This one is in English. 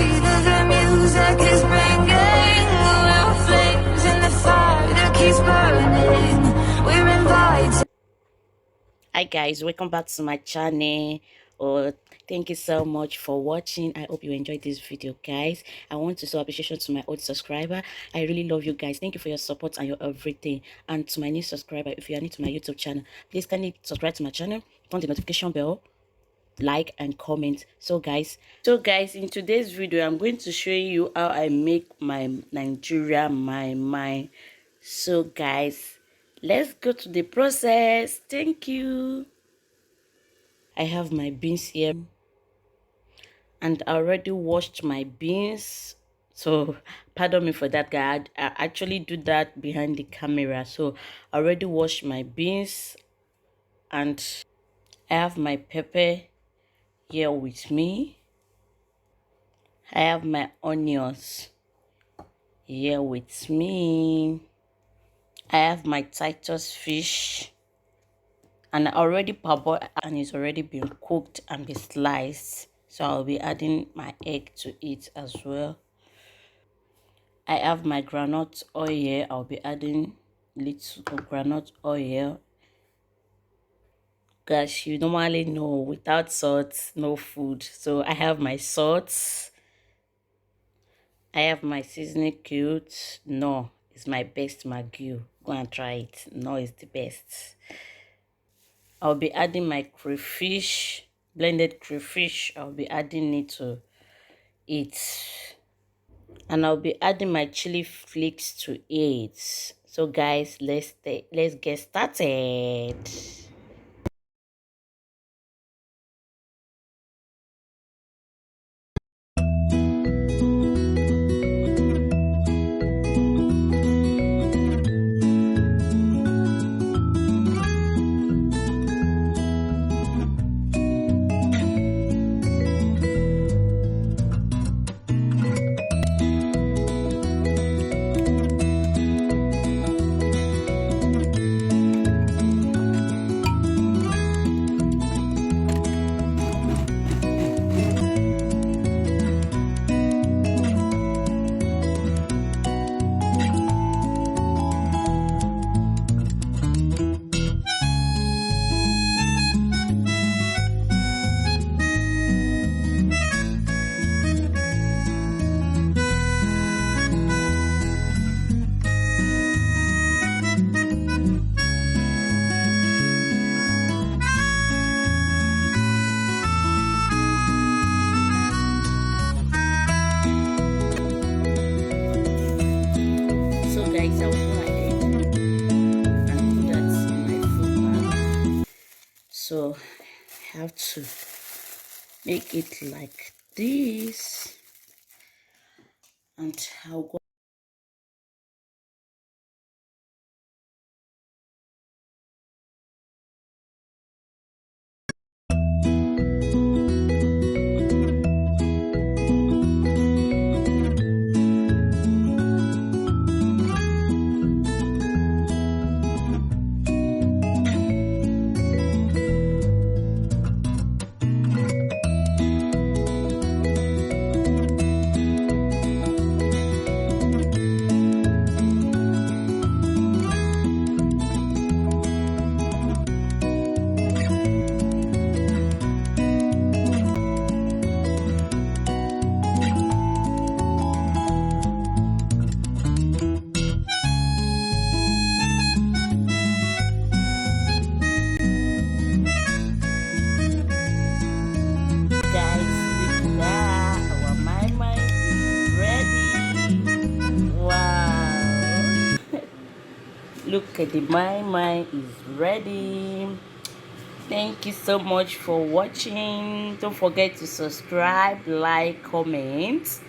breathe, the music is bringing. We're flames in the fire that keeps burning. We're invited. Hi guys, welcome back to my channel. Oh, thank you so much for watching. I hope you enjoyed this video, guys. I want to show appreciation to my old subscriber. I really love you guys. Thank you for your support and your everything. And to my new subscriber, if you are new to my YouTube channel, please kindly subscribe to my channel, turn the notification bell, like and comment. So guys, in today's video I'm going to show you how I make my Nigeria my. So guys, let's go to the process. Thank you. I have my beans here and I already washed my beans. So pardon me for that, guy. I actually do that behind the camera. So I already washed my beans and I have my pepper here with me. I have my onions here with me. I have my Titus fish and I already parboiled and it's already been cooked and been sliced. So I'll be adding my egg to it as well. I have my groundnut oil here. I'll be adding little groundnut oil. Gosh, you normally know without salt, no food. So I have my salt. I have my seasoning cubes. No, it's my best Maggi. Go and try it. No, it's the best. I'll be adding my crayfish, blended crayfish. I'll be adding it to it. And I'll be adding my chili flakes to it. So guys, let's get started. So guys, I'll go ahead and put that in my food bag. So I have to make it like this, and I'll go. Guys, look at our my is ready. Wow. Look at the my is ready. Thank you so much for watching. Don't forget to subscribe, like, comment.